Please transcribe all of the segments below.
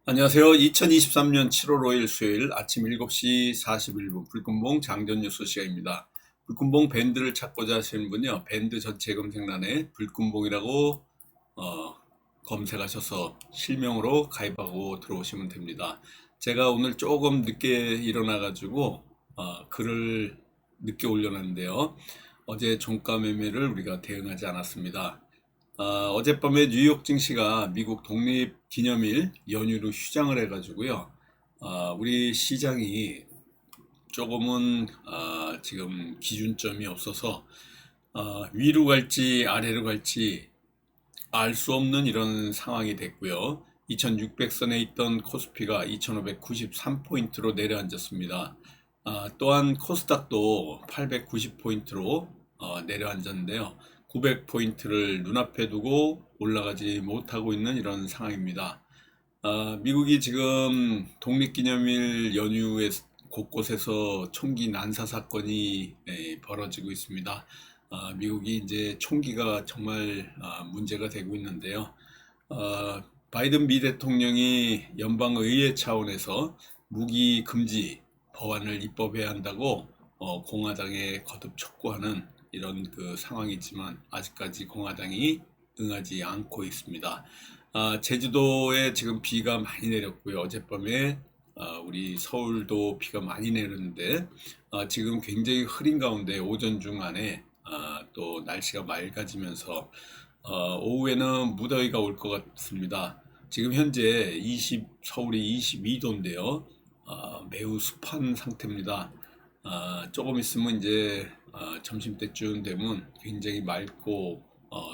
안녕하세요. 2023년 7월 5일 수요일 아침 7시 41분 불금봉 장전 뉴스 시간입니다. 불금봉 밴드를 찾고자 하시는 분요. 밴드 전체 검색란에 불금봉이라고 검색하셔서 실명으로 가입하고 들어오시면 됩니다. 제가 오늘 조금 늦게 일어나가지고 글을 늦게 올려놨는데요. 어제 종가 매매를 우리가 대응하지 않았습니다. 어젯밤에 뉴욕 증시가 미국 독립기념일 연휴로 휴장을 해가지고요. 우리 시장이 조금은 지금 기준점이 없어서 위로 갈지 아래로 갈지 알 수 없는 이런 상황이 됐고요. 2600선에 있던 코스피가 2593포인트로 내려앉았습니다. 또한 코스닥도 890포인트로 내려앉았는데요. 900포인트를 눈앞에 두고 올라가지 못하고 있는 이런 상황입니다. 미국이 지금 독립기념일 연휴에 곳곳에서 총기 난사 사건이 벌어지고 있습니다. 미국이 이제 총기가 정말 문제가 되고 있는데요. 바이든 미 대통령이 연방의회 차원에서 무기 금지 법안을 입법해야 한다고 공화당에 거듭 촉구하는 이런 그 상황이지만 아직까지 공화당이 응하지 않고 있습니다. 제주도에 지금 비가 많이 내렸고요. 어젯밤에 우리 서울도 비가 많이 내렸는데 지금 굉장히 흐린 가운데 오전 중 안에 또 날씨가 맑아지면서 오후에는 무더위가 올 것 같습니다. 지금 현재 서울이 22도인데요. 매우 습한 상태입니다. 조금 있으면 이제 점심때쯤 되면 굉장히 맑고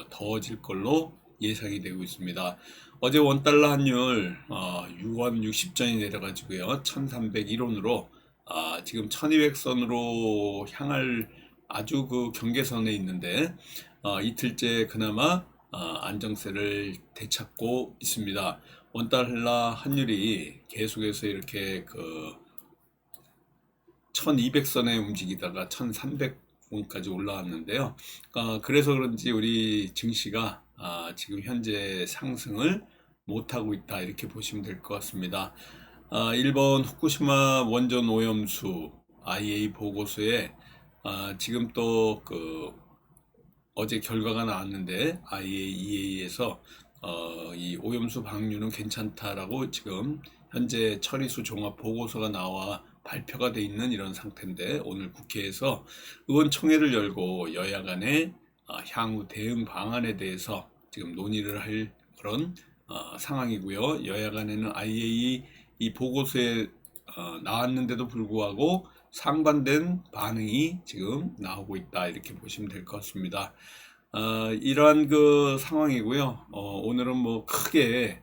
더워질 걸로 예상이 되고 있습니다. 어제 원달러 환율 6원 60전이 내려가지고요. 1301원으로 지금 1200선으로 향할 아주 그 경계선에 있는데 이틀째 그나마 안정세를 되찾고 있습니다. 원달러 환율이 계속해서 이렇게 그 1200선에 움직이다가 1300원까지 올라왔는데요. 그래서 그런지 우리 증시가 지금 현재 상승을 못하고 있다 이렇게 보시면 될 것 같습니다. 일본 후쿠시마 원전 오염수 IAEA 보고서에 지금 또 그 어제 결과가 나왔는데 IAEA에서 이 오염수 방류는 괜찮다라고 지금 현재 처리수 종합 보고서가 나와 발표가 돼 있는 이런 상태인데 오늘 국회에서 의원총회를 열고 여야 간에 향후 대응 방안에 대해서 지금 논의를 할 그런 상황이고요. 여야 간에는 IAEA 이 보고서에 나왔는데도 불구하고 상반된 반응이 지금 나오고 있다 이렇게 보시면 될 것 같습니다. 이러한 그 상황이고요. 오늘은 뭐 크게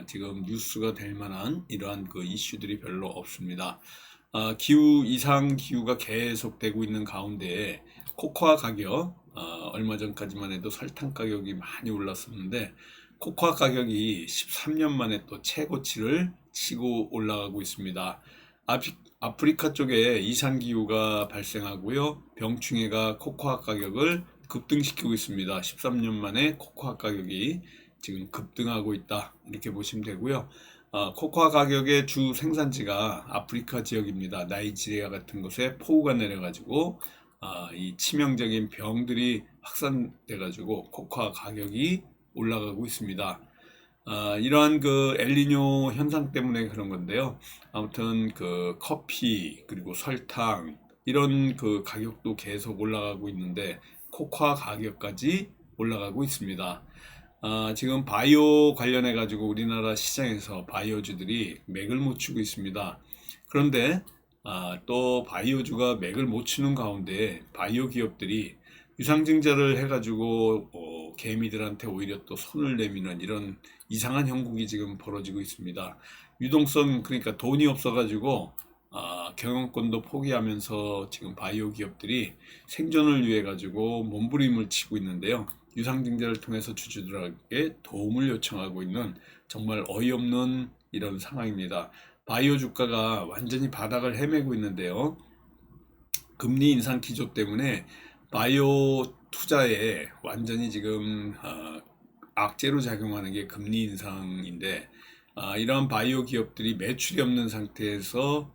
지금 뉴스가 될 만한 이러한 그 이슈들이 별로 없습니다. 이상 기후가 계속되고 있는 가운데 코코아 가격, 얼마 전까지만 해도 설탕 가격이 많이 올랐었는데 코코아 가격이 13년 만에 또 최고치를 치고 올라가고 있습니다. 아프리카 쪽에 이상기후가 발생하고요. 병충해가 코코아 가격을 급등시키고 있습니다. 13년 만에 코코아 가격이 지금 급등하고 있다. 이렇게 보시면 되고요. 코코아 가격의 주 생산지가 아프리카 지역입니다. 나이지리아 같은 곳에 폭우가 내려가지고 이 치명적인 병들이 확산돼가지고 코코아 가격이 올라가고 있습니다. 이러한 그 엘니뇨 현상 때문에 그런 건데요. 아무튼 그 커피 그리고 설탕 이런 그 가격도 계속 올라가고 있는데 코코아 가격까지 올라가고 있습니다. 지금 바이오 관련해 가지고 우리나라 시장에서 바이오주들이 맥을 못 추고 있습니다. 그런데 또 바이오주가 맥을 못 추는 가운데 바이오 기업들이 유상증자를 해가지고 개미들한테 오히려 또 손을 내미는 이런 이상한 형국이 지금 벌어지고 있습니다. 유동성 그러니까 돈이 없어가지고 경영권도 포기하면서 지금 바이오 기업들이 생존을 위해 가지고 몸부림을 치고 있는데요. 유상증자를 통해서 주주들에게 도움을 요청하고 있는 정말 어이없는 이런 상황입니다. 바이오 주가가 완전히 바닥을 헤매고 있는데요. 금리 인상 기조 때문에 바이오 투자에 완전히 지금 악재로 작용하는 게 금리 인상인데 이러한 바이오 기업들이 매출이 없는 상태에서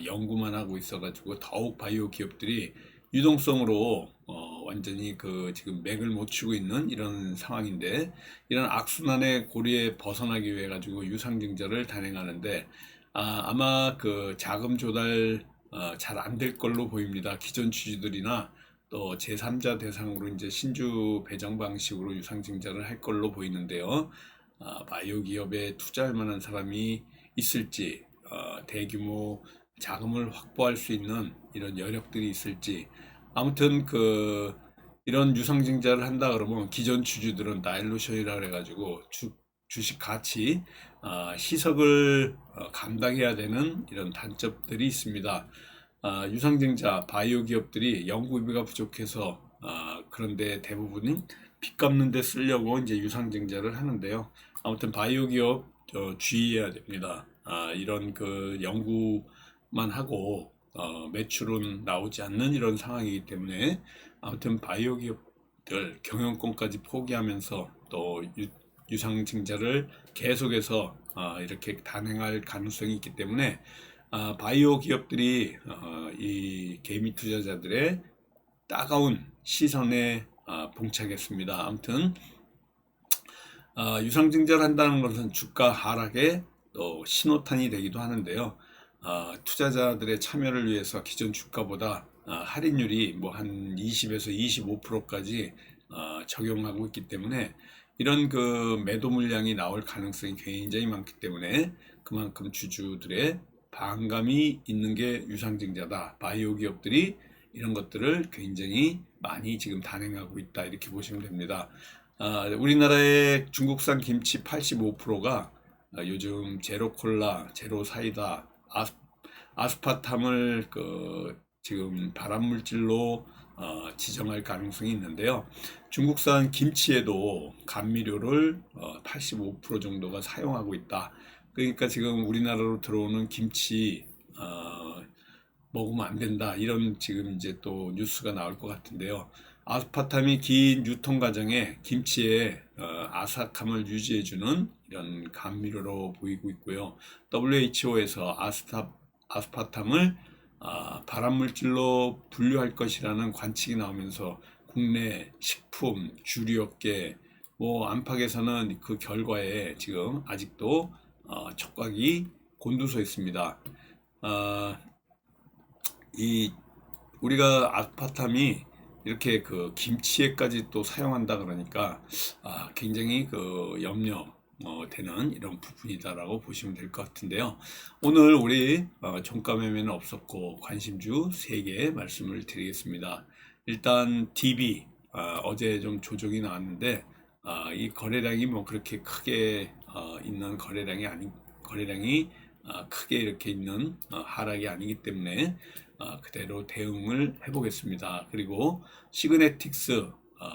연구만 하고 있어가지고 더욱 바이오 기업들이 유동성으로 완전히 그 지금 맥을 못 추고 있는 이런 상황인데, 이런 악순환의 고리에 벗어나기 위해 가지고 유상증자를 단행하는데 아마 그 자금 조달 잘 안 될 걸로 보입니다. 기존 주주들이나 또 제3자 대상으로 이제 신주 배정 방식으로 유상증자를 할 걸로 보이는데요. 바이오 기업에 투자할 만한 사람이 있을지, 대규모 자금을 확보할 수 있는 이런 여력들이 있을지, 아무튼 이런 유상증자를 한다 그러면 기존 주주들은 다일루션이라 그래가지고 주식 가치 희석을 감당해야 되는 이런 단점들이 있습니다. 유상증자 바이오 기업들이 연구비가 부족해서 그런데 대부분이 빚 갚는 데 쓰려고 이제 유상증자를 하는데요. 아무튼 바이오 기업 주의해야 됩니다. 이런 그 연구만 하고 매출은 나오지 않는 이런 상황이기 때문에, 아무튼 바이오 기업들 경영권까지 포기하면서 또 유상증자를 계속해서 이렇게 단행할 가능성이 있기 때문에 바이오 기업들이 이 개미 투자자들의 따가운 시선에 봉착했습니다. 아무튼 유상증자를 한다는 것은 주가 하락에 또 신호탄이 되기도 하는데요. 투자자들의 참여를 위해서 기존 주가보다 할인율이 뭐 한 20에서 25%까지 적용하고 있기 때문에, 이런 그 매도 물량이 나올 가능성이 굉장히 많기 때문에 그만큼 주주들의 반감이 있는 게 유상증자다. 바이오 기업들이 이런 것들을 굉장히 많이 지금 단행하고 있다, 이렇게 보시면 됩니다. 우리나라의 중국산 김치 85%가 요즘 제로 콜라, 제로 사이다, 아스파탐을 지금 발암물질로 지정할 가능성이 있는데요. 중국산 김치에도 감미료를 85% 정도가 사용하고 있다. 그러니까 지금 우리나라로 들어오는 김치 먹으면 안 된다, 이런 지금 이제 또 뉴스가 나올 것 같은데요. 아스파탐이 긴 유통 과정에 김치의 아삭함을 유지해주는 이런 감미료로 보이고 있고요. WHO에서 아스파탐을 발암물질로 분류할 것이라는 관측이 나오면서 국내 식품, 주류업계, 뭐 안팎에서는 그 결과에 지금 아직도 촉각이 곤두서 있습니다. 이 우리가 아스파탐이 이렇게 그 김치에까지 또 사용한다 그러니까 굉장히 염려 되는 이런 부분이다라고 보시면 될 것 같은데요. 오늘 우리 종가 매매는 없었고 관심주 3개 말씀을 드리겠습니다. 일단 DB 어제 좀 조정이 나왔는데 이 거래량이 뭐 그렇게 크게 있는 거래량이 크게 이렇게 있는 하락이 아니기 때문에 그대로 대응을 해보겠습니다. 그리고 시그네틱스,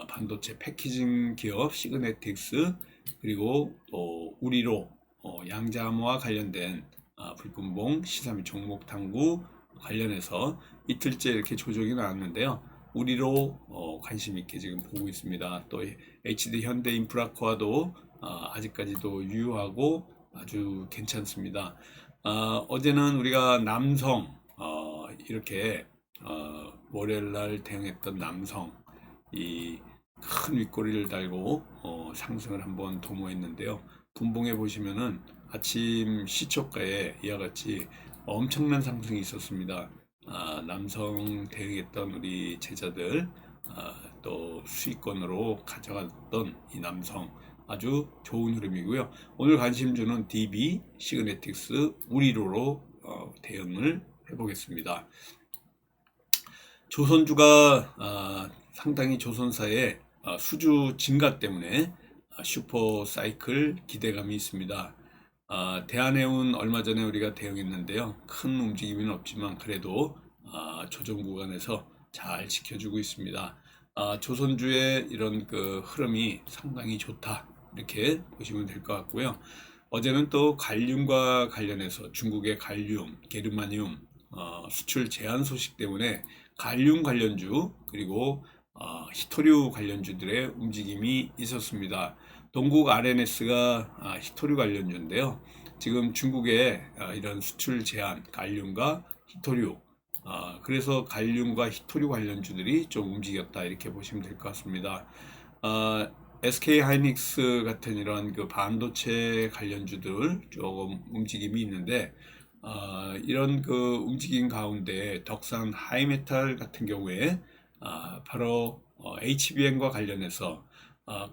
반도체 패키징 기업 시그네틱스, 그리고 또 우리로 양자암호와 관련된 불금봉 C32 종목 탐구 관련해서 이틀째 이렇게 조정이 나왔는데요. 우리로 관심 있게 지금 보고 있습니다. 또 HD 현대인프라코아도 아직까지도 유효하고 아주 괜찮습니다. 어제는 우리가 남성 이렇게 월요일날 대응했던 남성, 이 큰 윗꼬리를 달고 상승을 한번 도모했는데요. 분봉에 보시면은 아침 시초가에 이와 같이 엄청난 상승이 있었습니다. 남성 대응했던 우리 제자들, 또 수익권으로 가져갔던 이 남성, 아주 좋은 흐름이고요. 오늘 관심주는 DB, 시그네틱스, 우리로로 대응을 해보겠습니다. 조선주가 상당히 조선사의 수주 증가 때문에 슈퍼 사이클 기대감이 있습니다. 대한해운 얼마 전에 우리가 대응했는데요. 큰 움직임은 없지만 그래도 조정 구간에서 잘 지켜주고 있습니다. 조선주의 이런 흐름이 상당히 좋다, 이렇게 보시면 될 것 같고요. 어제는 또 갈륨과 관련해서 중국의 갈륨, 게르마늄 수출 제한 소식 때문에 갈륨 관련주, 그리고 히토류 관련주들의 움직임이 있었습니다. 동국 RNS가 히토류 관련주인데요. 지금 중국의 이런 수출 제한, 갈륨과 히토류, 그래서 갈륨과 히토류 관련주들이 좀 움직였다 이렇게 보시면 될 것 같습니다. SK 하이닉스 같은 이런 그 반도체 관련주들 조금 움직임이 있는데, 이런 그 움직임 가운데 덕산 하이메탈 같은 경우에 바로 HBM과 관련해서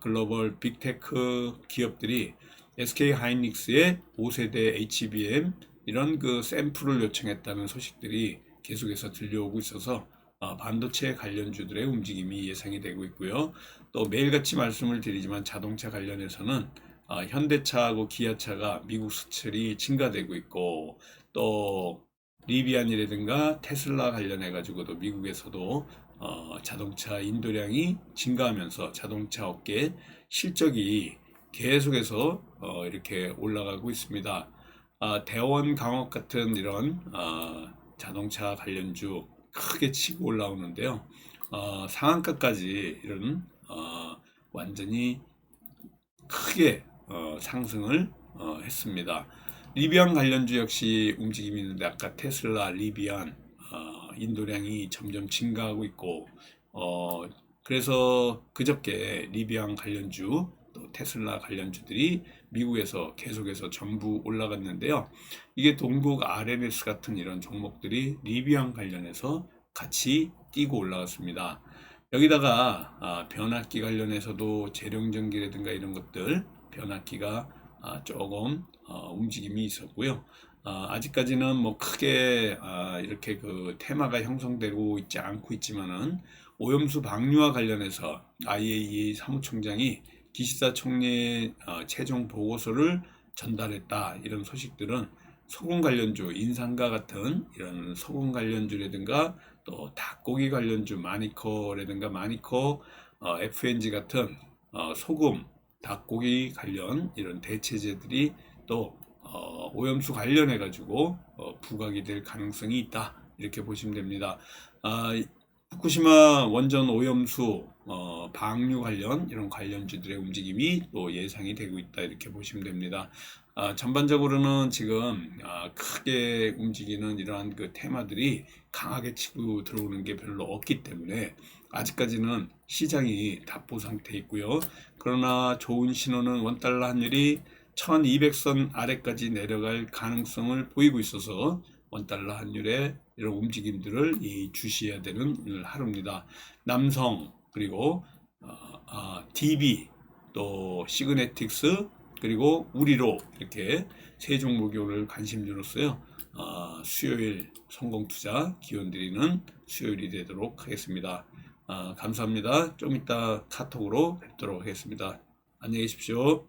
글로벌 빅테크 기업들이 SK 하이닉스의 5세대 HBM 이런 그 샘플을 요청했다는 소식들이 계속해서 들려오고 있어서 반도체 관련주들의 움직임이 예상이 되고 있고요. 또 매일같이 말씀을 드리지만 자동차 관련해서는 현대차하고 기아차가 미국 수출이 증가되고 있고, 또 리비안이라든가 테슬라 관련해 가지고도 미국에서도 자동차 인도량이 증가하면서 자동차 업계 실적이 계속해서 이렇게 올라가고 있습니다. 대원 강업 같은 이런 자동차 관련주 크게 치고 올라오는데요. 상한가까지 이런 완전히 크게 상승을 했습니다. 리비안 관련주 역시 움직임이 있는데, 아까 테슬라, 리비안 인도량이 점점 증가하고 있고, 그래서 그저께 리비안 관련주 또 테슬라 관련주들이 미국에서 계속해서 전부 올라갔는데요. 이게 동국 RNS 같은 이런 종목들이 리비안 관련해서 같이 뛰고 올라갔습니다. 여기다가 변압기 관련해서도 재룡전기라든가 이런 것들 변압기가 조금 움직임이 있었고요. 아직까지는 뭐 크게 이렇게 그 테마가 형성되고 있지 않고 있지만은, 오염수 방류와 관련해서 IAEA 사무총장이 기시다 총리의 최종 보고서를 전달했다 이런 소식들은 소금 관련주, 인삼과 같은 이런 소금 관련주라든가 또 닭고기 관련주 마니커라든가 마니커 FNG 같은 소금, 닭고기 관련 이런 대체제들이 또 오염수 관련해 가지고 부각이 될 가능성이 있다 이렇게 보시면 됩니다. 후쿠시마 원전 오염수 방류 관련 이런 관련주들의 움직임이 또 예상이 되고 있다 이렇게 보시면 됩니다. 전반적으로는 지금 크게 움직이는 이러한 그 테마들이 강하게 치고 들어오는 게 별로 없기 때문에 아직까지는 시장이 답보 상태에 있고요. 그러나 좋은 신호는 원달러 환율이 1200선 아래까지 내려갈 가능성을 보이고 있어서 원달러 환율의 이런 움직임들을 주시해야 되는 오늘 하루입니다. 남성, 그리고 DB, 또 시그네틱스, 그리고 우리로 이렇게 세 종목이 오늘 관심 주로서요. 수요일 성공투자 기원 드리는 수요일이 되도록 하겠습니다. 감사합니다. 좀 이따 카톡으로 뵙도록 하겠습니다. 안녕히 계십시오.